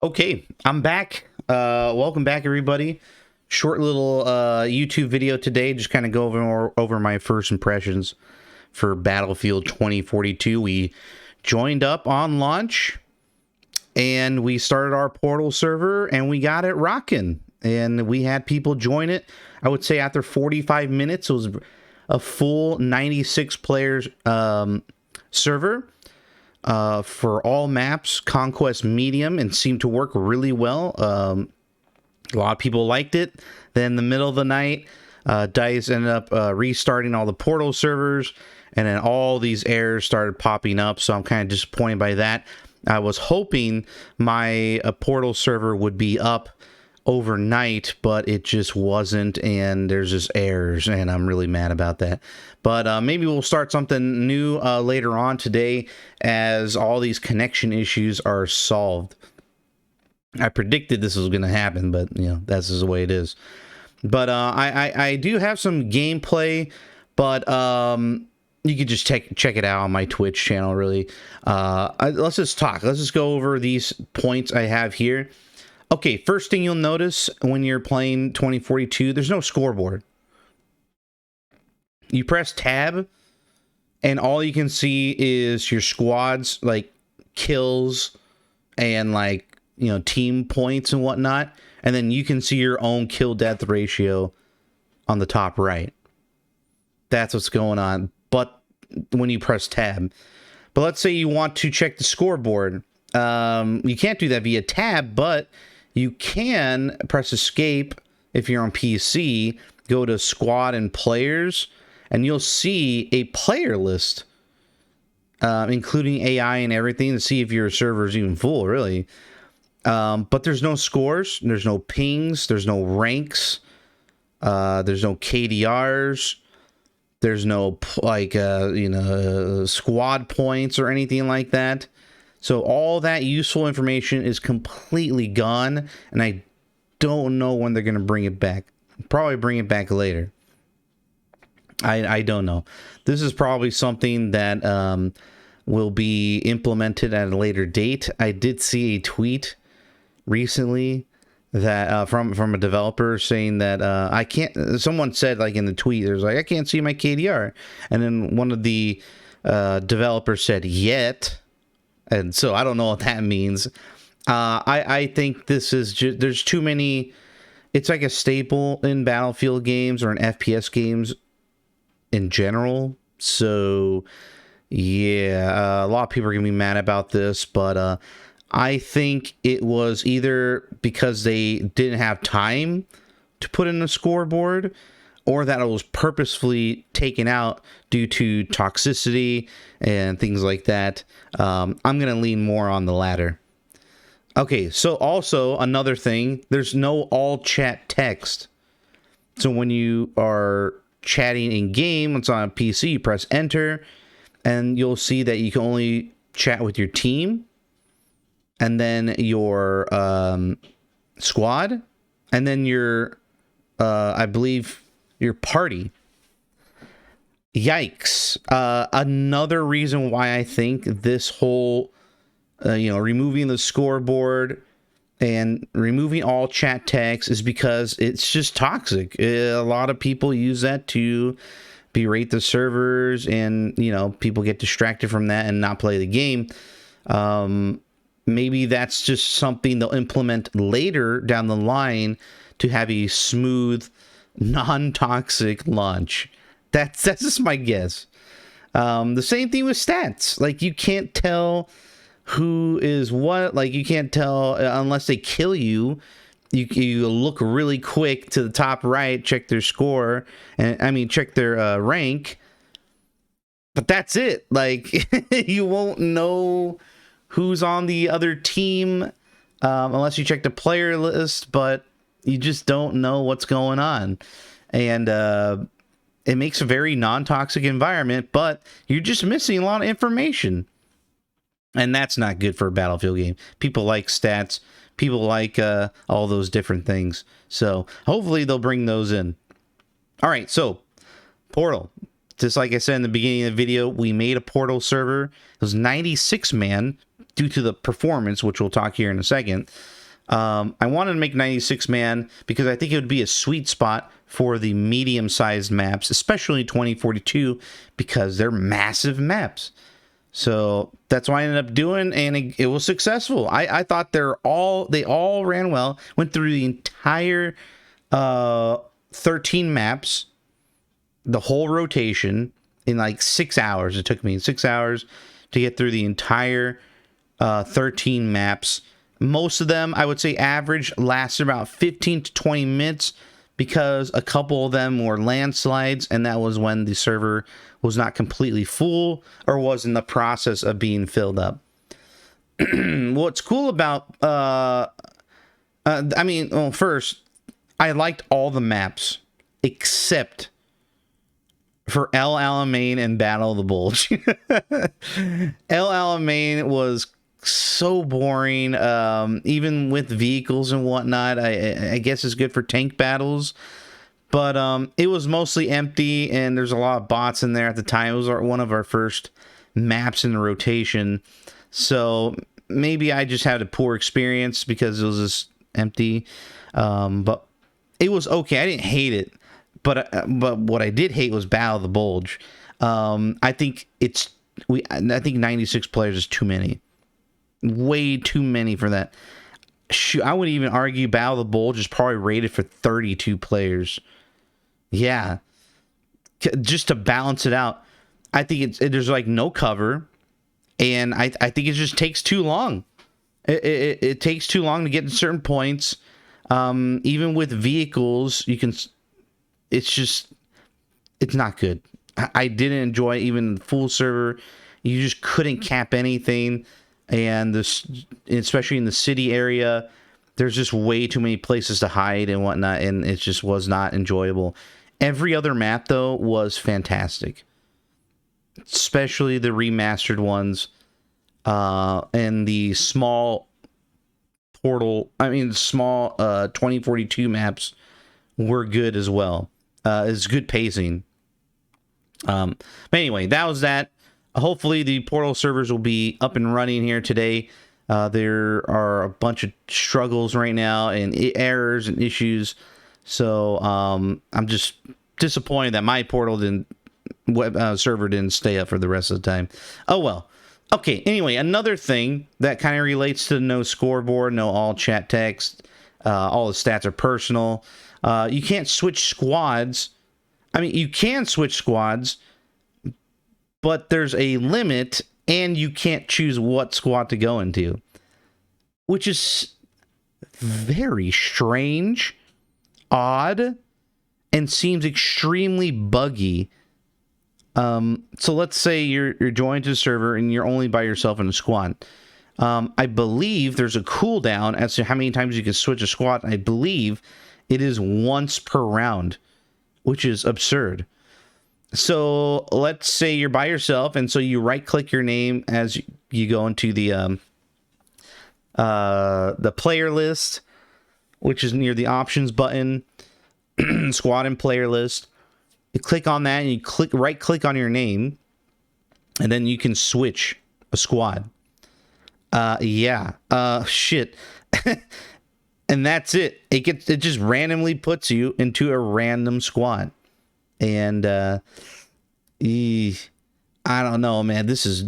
Okay, I'm back. Welcome back, everybody. Short little YouTube video today, just kind of go over my first impressions for Battlefield 2042. We joined up on launch, and we started our portal server, and we got it rocking. And we had people join it. I would say after 45 minutes, it was a full 96 players server. For all maps, Conquest Medium, and seemed to work really well. A lot of people liked it. Then in the middle of the night, DICE ended up restarting all the portal servers, and then all these errors started popping up, so I'm kind of disappointed by that. I was hoping my portal server would be up overnight, but it just wasn't, and there's just errors, and I'm really mad about that. But maybe we'll start something new later on today as all these connection issues are solved. I predicted this was going to happen, but you know, that's just the way it is. But I do have some gameplay, but you could just check it out on my Twitch channel, really. Let's just talk. Let's just go over these points I have here. Okay, first thing you'll notice when you're playing 2042, there's no scoreboard. You press tab, and all you can see is your squad's, like, kills and, like, you know, team points and whatnot. And then you can see your own kill-death ratio on the top right. That's what's going on, but when you press tab. But let's say you want to check the scoreboard. You can't do that via tab, but you can press escape if you're on PC, go to squad and players, and you'll see a player list, including AI and everything, to see if your server is even full, really. But there's no scores, there's no pings, there's no ranks, there's no KDRs, there's no, like, squad points or anything like that. So all that useful information is completely gone, and I don't know when they're going to bring it back. Probably bring it back later. I don't know. This is probably something that will be implemented at a later date. I did see a tweet recently that from a developer saying that I can't. Someone said, like, in the tweet, there's like, I can't see my KDR, and then one of the developers said yet. And so I don't know what that means. I think this is just, there's too many. It's like a staple in Battlefield games or in FPS games in general. So yeah, a lot of people are gonna be mad about this, but I think it was either because they didn't have time to put in a scoreboard, or that it was purposefully taken out due to toxicity and things like that. I'm going to lean more on the latter. Okay, so also another thing, there's no all chat text. So when you are chatting in game, it's on a PC, you press enter, and you'll see that you can only chat with your team, and then your squad, and then your, I believe, your party. Yikes. Another reason why I think this whole, removing the scoreboard and removing all chat text is because it's just toxic. A lot of people use that to berate the servers, and, you know, people get distracted from that and not play the game. Maybe that's just something they'll implement later down the line to have a smooth, non-toxic launch. That's just my guess. The same thing with stats. Like, you can't tell who is what. Like, you can't tell unless they kill you. You look really quick to the top right, check their score, and I mean check their rank. But that's it. Like, you won't know who's on the other team unless you check the player list. But you just don't know what's going on. And it makes a very non-toxic environment, but you're just missing a lot of information. And that's not good for a Battlefield game. People like stats. People like all those different things. So hopefully they'll bring those in. All right, so Portal. Just like I said in the beginning of the video, we made a Portal server. It was 96 man. due to the performance, which we'll talk here in a second. I wanted to make 96 man because I think it would be a sweet spot for the medium-sized maps, especially 2042, because they're massive maps. So that's what I ended up doing, and it was successful. I thought they all ran well. Went through the entire 13 maps, the whole rotation in like 6 hours. It took me 6 hours to get through the entire 13 maps. Most of them, I would say average, lasted about 15 to 20 minutes because a couple of them were landslides, and that was when the server was not completely full or was in the process of being filled up. What's cool about, first, I liked all the maps except for El Alamein and Battle of the Bulge. El Alamein was so boring, even with vehicles and whatnot. I guess it's good for tank battles, but it was mostly empty, and there's a lot of bots in there at the time. It was one of our first maps in the rotation, so maybe I just had a poor experience because it was just empty, but it was okay. I didn't hate it, but what I did hate was Battle of the Bulge. I think 96 players is too many. Way too many for that. Shoot, I would even argue Battle of the Bulge is probably rated for 32 players. Yeah. Just to balance it out. I think there's like no cover, and I think it just takes too long. It takes too long to get to certain points. Even with vehicles, it's not good. I didn't enjoy even full server. You just couldn't cap anything. And especially in the city area, there's just way too many places to hide and whatnot, and it just was not enjoyable. Every other map, though, was fantastic, especially the remastered ones, and the small 2042 maps were good as well. It's good pacing. But anyway, that was that. Hopefully the Portal servers will be up and running here today. There are a bunch of struggles right now and errors and issues. So I'm just disappointed that my Portal server didn't stay up for the rest of the time. Oh well. Okay, anyway, another thing that kind of relates to no scoreboard, no all chat text, all the stats are personal. You can't switch squads. I mean, you can switch squads, but there's a limit, and you can't choose what squad to go into, which is very strange, odd, and seems extremely buggy. So let's say you're joined to the server and you're only by yourself in a squad. I believe there's a cooldown as to how many times you can switch a squad. I believe it is once per round, which is absurd. So let's say you're by yourself, and so you right-click your name as you go into the player list, which is near the options button, squad and player list. You click on that, and you right-click on your name, and then you can switch a squad. Shit. And that's it. It just randomly puts you into a random squad. And I don't know, man. This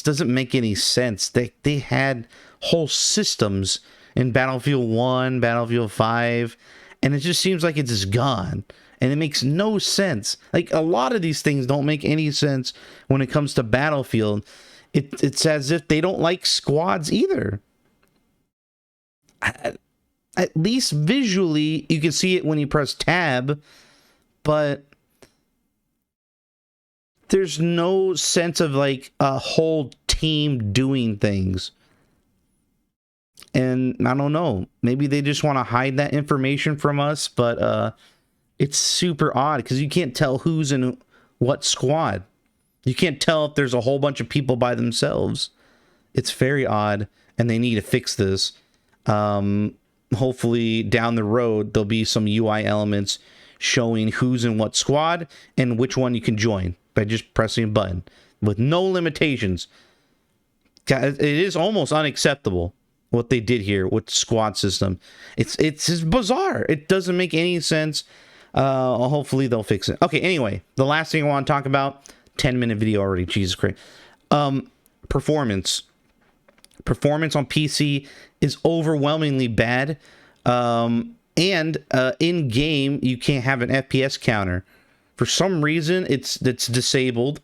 doesn't make any sense. They had whole systems in Battlefield 1, Battlefield 5, and it just seems like it's just gone. And it makes no sense. Like, a lot of these things don't make any sense when it comes to Battlefield. It's as if they don't like squads either. At least visually, you can see it when you press tab, but there's no sense of like a whole team doing things. And I don't know, maybe they just want to hide that information from us, but it's super odd because you can't tell who's in what squad. You can't tell if there's a whole bunch of people by themselves. It's very odd, and they need to fix this. Hopefully down the road there'll be some UI elements showing who's in what squad and which one you can join by just pressing a button with no limitations. it is almost unacceptable what they did here with the squad system. It's just bizarre. It doesn't make any sense. Hopefully they'll fix it. Okay, anyway, the last thing I want to talk about, 10-minute video already, Jesus Christ. Performance on PC is overwhelmingly bad. And in game you can't have an FPS counter. For some reason it's disabled.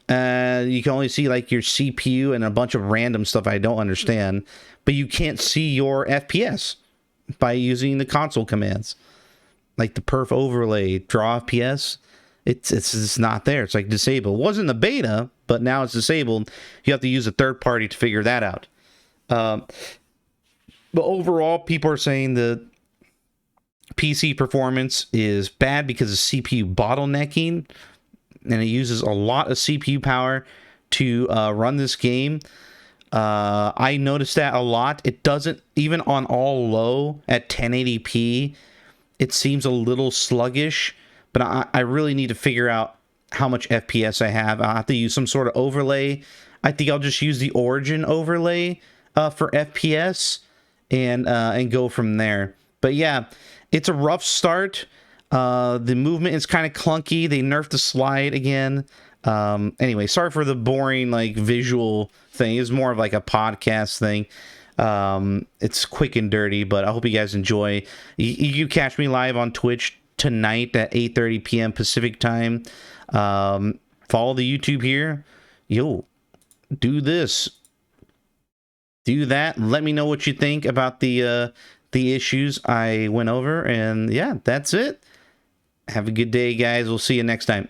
You can only see like your CPU and a bunch of random stuff I don't understand, but you can't see your FPS by using the console commands, like the perf overlay, draw FPS. It's just not there. It's like disabled. It wasn't the beta, but now it's disabled. You have to use a third party to figure that out. But overall, people are saying the PC performance is bad because of CPU bottlenecking, and it uses a lot of CPU power to run this game. I noticed that a lot. It doesn't, even on all low at 1080p, it seems a little sluggish, but I really need to figure out how much FPS I have. I'll have to use some sort of overlay. I think I'll just use the Origin overlay for FPS and go from there. But yeah, it's a rough start. The movement is kind of clunky. They nerfed the slide again. Anyway, sorry for the boring like visual thing. It's more of like a podcast thing. It's quick and dirty, but I hope you guys enjoy. You catch me live on Twitch tonight at 8:30 p.m. Pacific time. Follow the YouTube here. Yo, do this, do that. Let me know what you think about the issues I went over, and yeah, that's it. Have a good day, guys. We'll see you next time.